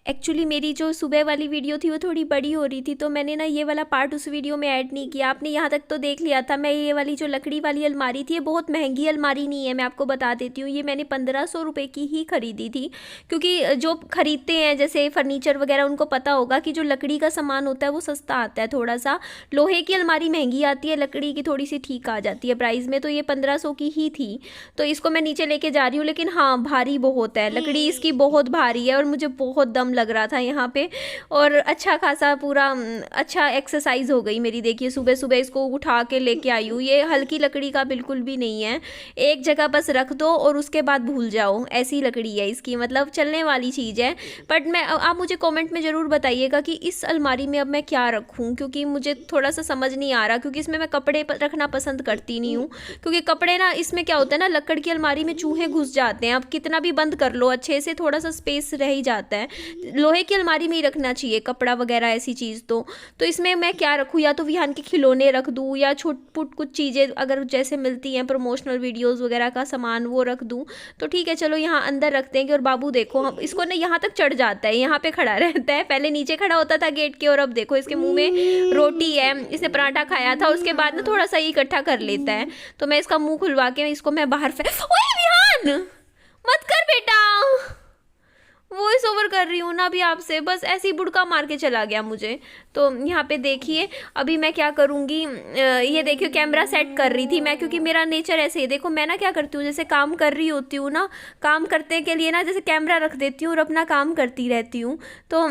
Actually मेरी जो सुबह वाली वीडियो थी वो थोड़ी बड़ी हो रही थी, तो मैंने ना ये वाला पार्ट उस वीडियो में ऐड नहीं किया। आपने यहाँ तक तो देख लिया था। मैं ये वाली जो लकड़ी वाली अलमारी थी, ये बहुत महंगी अलमारी नहीं है, मैं आपको बता देती हूँ। ये मैंने 1500 रुपये की ही खरीदी थी, क्योंकि जो खरीदते हैं जैसे फर्नीचर वगैरह उनको पता होगा कि जो लकड़ी का सामान होता है वो सस्ता आता है थोड़ा सा। लोहे की अलमारी महंगी आती है, लकड़ी की थोड़ी सी ठीक आ जाती है प्राइस में। तो ये 1500 की ही थी, तो इसको मैं नीचे लेके जा रही हूँ। लेकिन हाँ, भारी बहुत है, लकड़ी इसकी बहुत भारी है और मुझे बहुत दम लग रहा था यहाँ पे। और अच्छा खासा पूरा अच्छा एक्सरसाइज हो गई मेरी। देखिए सुबह सुबह इसको उठा के लेके आई हूँ। ये हल्की लकड़ी का बिल्कुल भी नहीं है, एक जगह बस रख दो और उसके बाद भूल जाओ, ऐसी लकड़ी है इसकी, मतलब चलने वाली चीज़ है। बट मैं आप मुझे कमेंट में ज़रूर बताइएगा कि इस अलमारी में अब मैं क्या रखूँ, क्योंकि मुझे थोड़ा सा समझ नहीं आ रहा, क्योंकि इसमें मैं कपड़े रखना पसंद करती नहीं हूँ। क्योंकि कपड़े ना, इसमें क्या होता है ना, लकड़ की अलमारी में चूहे घुस जाते हैं। अब कितना भी बंद कर लो अच्छे से, थोड़ा सा स्पेस रह ही जाता है। लोहे की अलमारी में ही रखना चाहिए कपड़ा वगैरह ऐसी चीज़। तो इसमें मैं क्या रखूँ, या तो विहान के खिलौने रख दूँ, या छोट पुट कुछ चीज़ें अगर जैसे मिलती हैं प्रमोशनल वीडियोस वगैरह का सामान वो रख दूँ। तो ठीक है, चलो यहाँ अंदर रख देंगे। और बाबू देखो, हम इसको ना यहाँ तक चढ़ जाता है, यहाँ पे खड़ा रहता है। पहले नीचे खड़ा होता था गेट के, और अब देखो इसके मुंह में रोटी है, इसने पराठा खाया था, उसके बाद ना थोड़ा सा इकट्ठा कर लेता है। तो मैं इसका मुंह खुलवा के इसको मैं बाहर ओए विहान, मत कर बेटा, वॉइस ओवर कर रही हूँ ना अभी आपसे, बस ऐसे ही बुड़का मार के चला गया मुझे। तो यहाँ पे देखिए अभी मैं क्या करूँगी, ये देखिए कैमरा सेट कर रही थी मैं, क्योंकि मेरा नेचर ऐसे ही, देखो मैं ना क्या करती हूँ, जैसे काम कर रही होती हूँ ना, काम करते के लिए ना जैसे कैमरा रख देती हूँ और अपना काम करती रहती हूँ। तो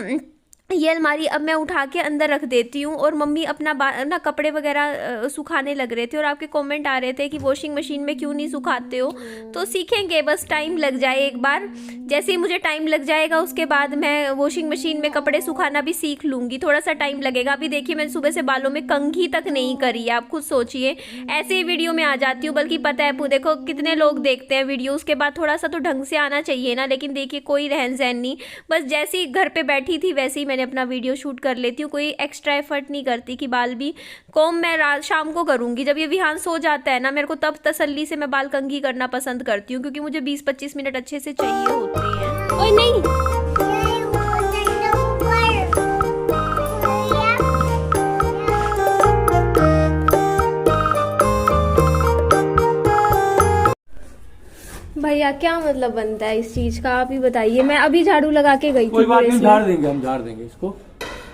ये अलमारी अब मैं उठा के अंदर रख देती हूँ। और मम्मी अपना ना कपड़े वगैरह सुखाने लग रहे थे, और आपके कमेंट आ रहे थे कि वॉशिंग मशीन में क्यों नहीं सुखाते हो। तो सीखेंगे, बस टाइम लग जाए एक बार। जैसे ही मुझे टाइम लग जाएगा उसके बाद मैं वॉशिंग मशीन में कपड़े सुखाना भी सीख लूँगी। थोड़ा सा टाइम लगेगा। अभी देखिए मैंने सुबह से बालों में कंघी तक नहीं करी है, आप खुद सोचिए, ऐसे ही वीडियो में आ जाती हूँ। बल्कि पता है देखो कितने लोग देखते हैं वीडियो, उसके बाद थोड़ा सा तो ढंग से आना चाहिए ना। लेकिन देखिए कोई रहन सहन नहीं, बस जैसे ही घर पे बैठी थी वैसे ही मैंने अपना वीडियो शूट कर लेती हूँ। कोई एक्स्ट्रा एफर्ट नहीं करती कि बाल भी कॉम मैं रात शाम को करूँगी, जब ये विहान सो जाता है ना, मेरे को तब तसल्ली से मैं बाल कंघी करना पसंद करती हूँ, क्योंकि मुझे 20-25 मिनट अच्छे से चाहिए होते हैं। ओए नहीं, भैया क्या मतलब बनता है इस चीज का, आप ही बताइए। मैं अभी झाड़ू लगा के गई थी। कोई बात नहीं, झाड़ देंगे, हम झाड़ देंगे इसको।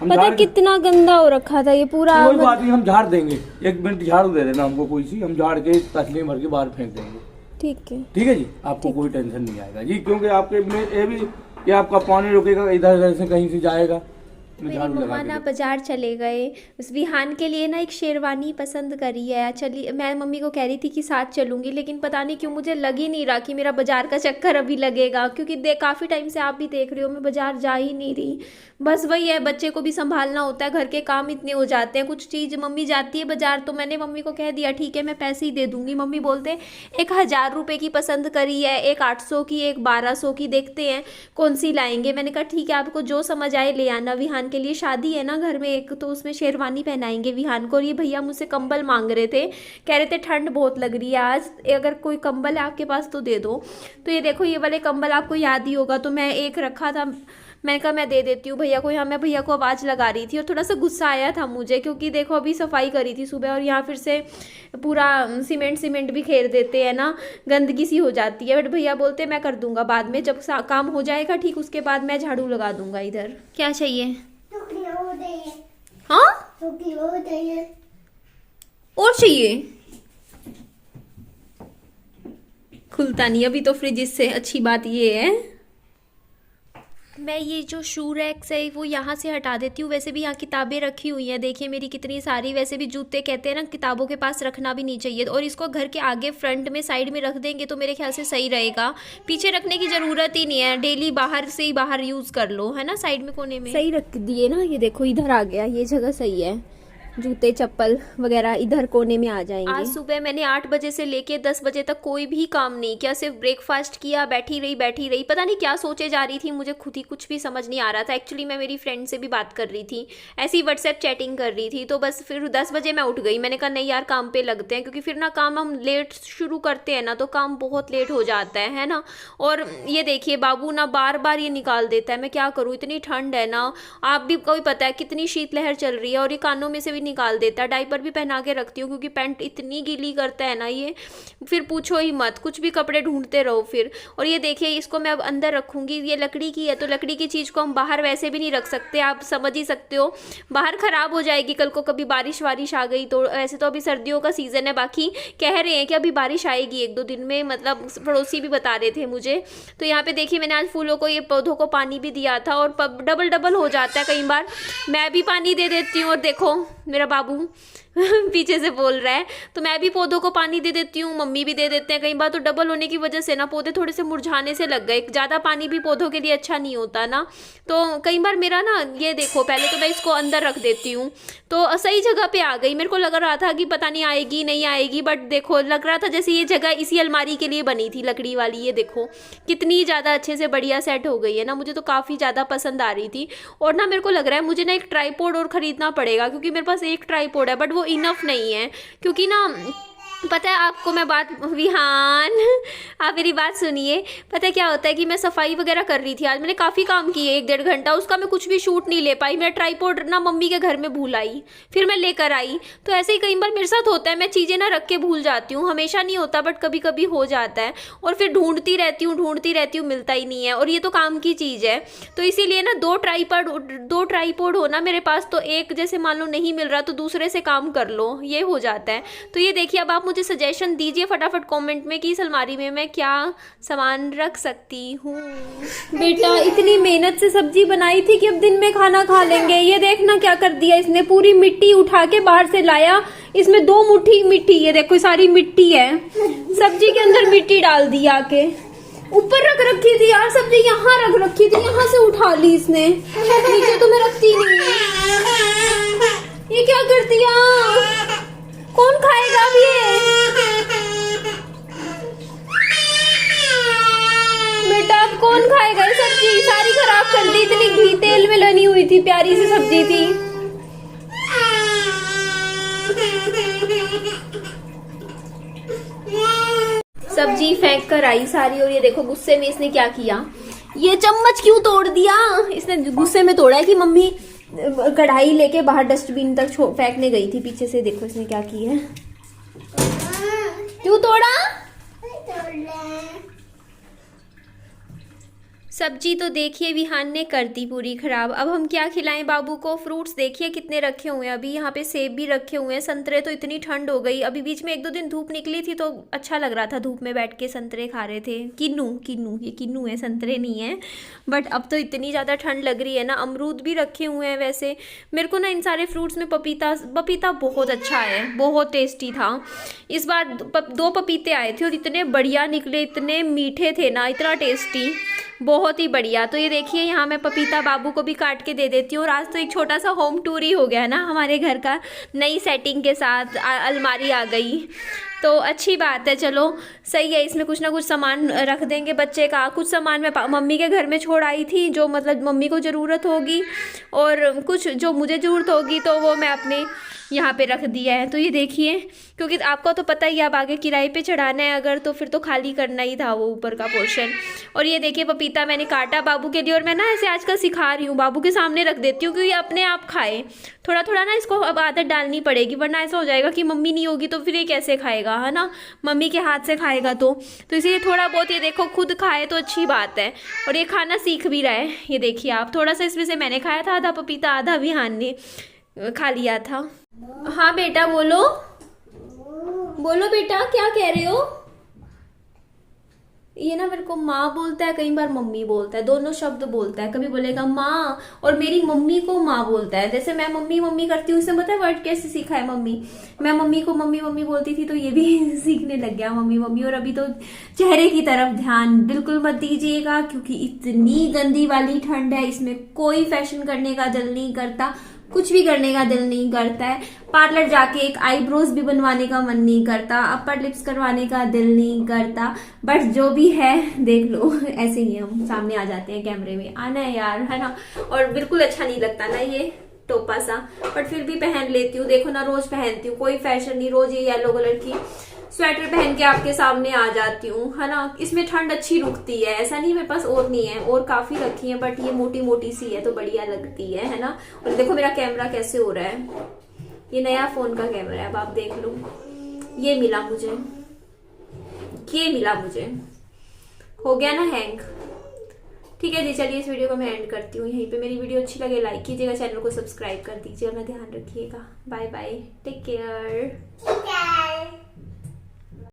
पता कितना गंदा हो रखा था ये पूरा। कोई बात नहीं, हम झाड़ देंगे। 1 मिनट झाड़ू दे देना हमको कोई सी, हम झाड़ के तसली भर के बाहर फेंक देंगे। ठीक है, ठीक है जी, आपको कोई टेंशन नहीं आएगा जी, क्योंकि आपके ये भी कि आपका पानी रुकेगा, इधर उधर से कहीं से जाएगा। मेरी मम्मा ना बाजार चले गए, उस विहान के लिए ना एक शेरवानी पसंद करी है। चलिए, मैं मम्मी को कह रही थी कि साथ चलूंगी, लेकिन पता नहीं क्यों मुझे लग ही नहीं रहा कि मेरा बाजार का चक्कर अभी लगेगा, क्योंकि काफ़ी टाइम से आप भी देख रहे हो मैं बाजार जा ही नहीं रही। बस वही है, बच्चे को भी संभालना होता है, घर के काम इतने हो जाते हैं। कुछ चीज़ मम्मी जाती है बाजार, तो मैंने मम्मी को कह दिया ठीक है मैं पैसे ही दे दूंगी। मम्मी बोलते हैं 1000 रुपये की पसंद करी है, एक 800 की, एक 1200 की, देखते हैं कौन सी लाएंगे। मैंने कहा ठीक है, आपको जो समझ आए ले आना। विहान के लिए शादी है ना घर में एक, तो उसमें शेरवानी पहनाएंगे विहान को। और ये भैया मुझसे कंबल मांग रहे थे, कह रहे थे ठंड बहुत लग रही है आज, अगर कोई कंबल है आपके पास तो दे दो। तो ये देखो, ये वाले कंबल आपको याद ही होगा, तो मैं एक रखा था, मैंने कहा मैं दे देती हूँ भैया को। यहाँ मैं भैया को आवाज़ लगा रही थी और थोड़ा सा गुस्सा आया था मुझे, क्योंकि देखो अभी सफाई करी थी सुबह, और यहाँ फिर से पूरा सीमेंट भी खेर देते हैं ना, गंदगी सी हो जाती है। बट भैया बोलते मैं कर दूंगा बाद में, जब काम हो जाएगा ठीक, उसके बाद मैं झाड़ू लगा दूंगा इधर। क्या चाहिए? हाँ, और चाहिए? खुलता नहीं अभी तो फ्रिज से, अच्छी बात ये है। मैं ये जो शू रैक्स है वो यहाँ से हटा देती हूँ। वैसे भी यहाँ किताबें रखी हुई हैं, देखिए मेरी कितनी सारी। वैसे भी जूते कहते हैं ना किताबों के पास रखना भी नहीं चाहिए, और इसको घर के आगे फ्रंट में साइड में रख देंगे तो मेरे ख्याल से सही रहेगा। पीछे रखने की ज़रूरत ही नहीं है, डेली बाहर से ही बाहर यूज़ कर लो, है ना। साइड में कोने में सही रख दिए ना, ये देखो इधर आ गया, ये जगह सही है। जूते चप्पल वगैरह इधर कोने में आ जाएंगे। आज सुबह मैंने 8 बजे से लेके 10 बजे तक कोई भी काम नहीं किया, सिर्फ ब्रेकफास्ट किया, बैठी रही। पता नहीं क्या सोचे जा रही थी, मुझे खुद ही कुछ भी समझ नहीं आ रहा था। एक्चुअली मैं मेरी फ्रेंड से भी बात कर रही थी, ऐसी व्हाट्सएप चैटिंग कर रही थी। तो बस फिर 10 बजे मैं उठ गई। मैंने कहा नहीं यार काम पे लगते हैं, क्योंकि फिर ना काम हम लेट शुरू करते हैं ना तो काम बहुत लेट हो जाता है ना। और ये देखिए बाबू ना बार बार ये निकाल देता है, मैं क्या करूँ, इतनी ठंड है ना, आप भी कोई पता है कितनी शीतलहर चल रही है, और ये कानों में से भी निकाल देता है। डायपर भी पहना के रखती हूँ क्योंकि पैंट इतनी गीली करता है ना ये, फिर पूछो ही मत, कुछ भी कपड़े ढूंढते रहो फिर। और ये देखिए इसको मैं अब अंदर रखूंगी, ये लकड़ी की है तो लकड़ी की चीज़ को हम बाहर वैसे भी नहीं रख सकते, आप समझ ही सकते हो, बाहर ख़राब हो जाएगी कल को, कभी बारिश वारिश आ गई तो। ऐसे तो अभी सर्दियों का सीज़न है, बाकी कह रहे हैं कि अभी बारिश आएगी 1-2 दिन में, मतलब पड़ोसी भी बता रहे थे मुझे। तो यहाँ पे देखिए मैंने आज फूलों को, ये पौधों को पानी भी दिया था, और डबल हो जाता है कई बार, मैं भी पानी दे देती हूँ। और देखो मेरा बाबू पीछे से बोल रहा है, तो मैं भी पौधों को पानी दे देती हूँ, मम्मी भी दे देते हैं। कई बार तो डबल होने की वजह से ना पौधे थोड़े से मुरझाने से लग गए, ज़्यादा पानी भी पौधों के लिए अच्छा नहीं होता ना। तो कई बार मेरा ना, ये देखो पहले तो मैं इसको अंदर रख देती हूँ, तो सही जगह पे आ गई। मेरे को लग रहा था कि पता नहीं आएगी नहीं आएगी, बट देखो लग रहा था जैसे ये जगह इसी अलमारी के लिए बनी थी, लकड़ी वाली। ये देखो कितनी ज़्यादा अच्छे से बढ़िया सेट हो गई है ना, मुझे तो काफ़ी ज़्यादा पसंद आ रही थी। और ना मेरे को लग रहा है मुझे ना एक ट्राईपॉड और ख़रीदना पड़ेगा, क्योंकि मेरे पास एक ट्राईपॉड है बट वो इनफ नहीं है। क्योंकि ना पता है आपको मैं बात, विहान आप मेरी बात सुनिए। पता है क्या होता है कि मैं सफाई वगैरह कर रही थी, आज मैंने काफ़ी काम किए 1-1.5 घंटा, उसका मैं कुछ भी शूट नहीं ले पाई। मेरा ट्राईपॉड ना मम्मी के घर में भूल आई, फिर मैं लेकर आई। तो ऐसे ही कई बार मेरे साथ होता है, मैं चीज़ें ना रख के भूल जाती हूँ, हमेशा नहीं होता बट कभी कभी हो जाता है। और फिर ढूंढती रहती हूँ मिलता ही नहीं है, और ये तो काम की चीज़ है। तो इसीलिए ना 2 ट्राईपॉड हो ना मेरे पास, तो एक जैसे मान लो नहीं मिल रहा तो दूसरे से काम कर लो, ये हो जाता है। तो ये देखिए अब आप मुझे सजेशन दीजिए फटाफट कमेंट में कि इस अलमारी में मैं क्या सामान रख सकती हूँ। बेटा इतनी मेहनत से सब्जी बनाई थी कि अब दिन में खाना खा लेंगे, ये देखना क्या कर दिया इसने, पूरी मिट्टी उठा के बाहर से लाया, इसमें 2 मुट्ठी मिट्टी, ये देखो सारी मिट्टी है, सब्जी के अंदर मिट्टी डाल दी, आके ऊपर रख रखी थी यार सब्जी, यहाँ रख रखी थी, यहाँ से उठा ली इसने, नीचे तो मैं रखती नहीं है। ये क्या कर दिया, कौन खाएगा अब ये? बेटा अब कौन खाएगा ये सब्जी, सारी खराब कर दी, इतनी घी तेल में लनी हुई थी, प्यारी सी सब्जी थी। सब्जी फेंक कर आई सारी, और ये देखो गुस्से में इसने क्या किया, ये चम्मच क्यों तोड़ दिया, इसने गुस्से में तोड़ा है कि मम्मी कढ़ाई लेके बाहर डस्टबिन तक फेंकने गई थी, पीछे से देखो इसने क्या किया है, क्यों तोड़ा? सब्जी तो देखिए विहान ने कर दी पूरी खराब। अब हम क्या खिलाएं बाबू को? फ्रूट्स देखिए कितने रखे हुए हैं, अभी यहाँ पे सेब भी रखे हुए हैं, संतरे तो इतनी ठंड हो गई, अभी बीच में 1-2 दिन धूप निकली थी तो अच्छा लग रहा था, धूप में बैठ के संतरे खा रहे थे। किन्नू ये किन्नू है, संतरे नहीं है। बट अब तो इतनी ज़्यादा ठंड लग रही है ना। अमरूद भी रखे हुए हैं। वैसे मेरे को ना इन सारे फ्रूट्स में पपीता बहुत अच्छा है, बहुत टेस्टी था। इस बार 2 पपीते आए थे और इतने बढ़िया निकले, इतने मीठे थे ना, इतना टेस्टी, बहुत ही बढ़िया। तो ये देखिए यहाँ मैं पपीता बाबू को भी काट के दे देती हूँ। और आज तो एक छोटा सा होम टूर ही हो गया ना हमारे घर का, नई सेटिंग के साथ अलमारी आ गई तो अच्छी बात है। चलो सही है, इसमें कुछ ना कुछ सामान रख देंगे बच्चे का। कुछ सामान मैं मम्मी के घर में छोड़ आई थी जो मतलब मम्मी को ज़रूरत होगी, और कुछ जो मुझे ज़रूरत होगी तो वो मैं अपने यहाँ पे रख दिया है। तो ये देखिए, क्योंकि आपको तो पता ही, अब आगे किराए पे चढ़ाना है अगर, तो फिर तो खाली करना ही था वो ऊपर का पोर्शन। और ये देखिए पपीता मैंने काटा बाबू के लिए, और मैं ना ऐसे आजकल सिखा रही हूँ, बाबू के सामने रख देती हूँ क्योंकि अपने आप खाए। थोड़ा थोड़ा ना इसको अब आदत डालनी पड़ेगी, वरना ऐसा हो जाएगा कि मम्मी नहीं होगी तो फिर ये कैसे खाएगा, है ना, मम्मी के हाथ से खाएगा तो इसीलिए थोड़ा बहुत ये देखो खुद खाए तो अच्छी बात है। और ये खाना सीख भी रहा है, ये देखिए आप, थोड़ा सा इसमें से मैंने खाया था, आधा पपीता आधा विहान ने खा लिया था। हाँ बेटा बोलो बेटा, क्या कह रहे हो? ये ना मेरे को माँ बोलता है, कई बार मम्मी बोलता है, दोनों शब्द बोलता है। कभी बोलेगा माँ, और मेरी मम्मी को माँ बोलता है। जैसे मैं मम्मी करती हूँ, इसने पता है वर्ड कैसे सीखा है मम्मी। मैं मम्मी को मम्मी बोलती थी तो ये भी सीखने लग गया मम्मी। और अभी तो चेहरे की तरफ ध्यान बिल्कुल मत दीजिएगा, क्योंकि इतनी गंदी वाली ठंड है, इसमें कोई फैशन करने का दिल नहीं करता, कुछ भी करने का दिल नहीं करता है। पार्लर जाके एक आईब्रोज भी बनवाने का मन नहीं करता, अपर लिप्स करवाने का दिल नहीं करता। बट जो भी है देख लो, ऐसे ही हम सामने आ जाते हैं कैमरे में, आना है यार, है ना। और बिल्कुल अच्छा नहीं लगता ना ये टोपा सा, बट फिर भी पहन लेती हूँ। देखो ना, रोज पहनती हूँ, कोई फैशन नहीं। रोज ये येलो कलर की स्वेटर पहन के आपके सामने आ जाती हूँ, है ना। इसमें ठंड अच्छी रुकती है, ऐसा नहीं मेरे पास और नहीं है, और काफी रखी है, बट ये मोटी मोटी सी है तो बढ़िया लगती है ना। और देखो मेरा कैमरा कैसे हो रहा है, ये नया फोन का कैमरा है, अब आप देख लो। ये मिला मुझे, हो गया ना हैंग। ठीक है जी, चलिए इस वीडियो को मैं एंड करती हूँ यहीं पे। मेरी वीडियो अच्छी लगे लाइक कीजिएगा, चैनल को सब्सक्राइब कर दीजिएगा, अपना ध्यान रखिएगा। Bye bye, take care.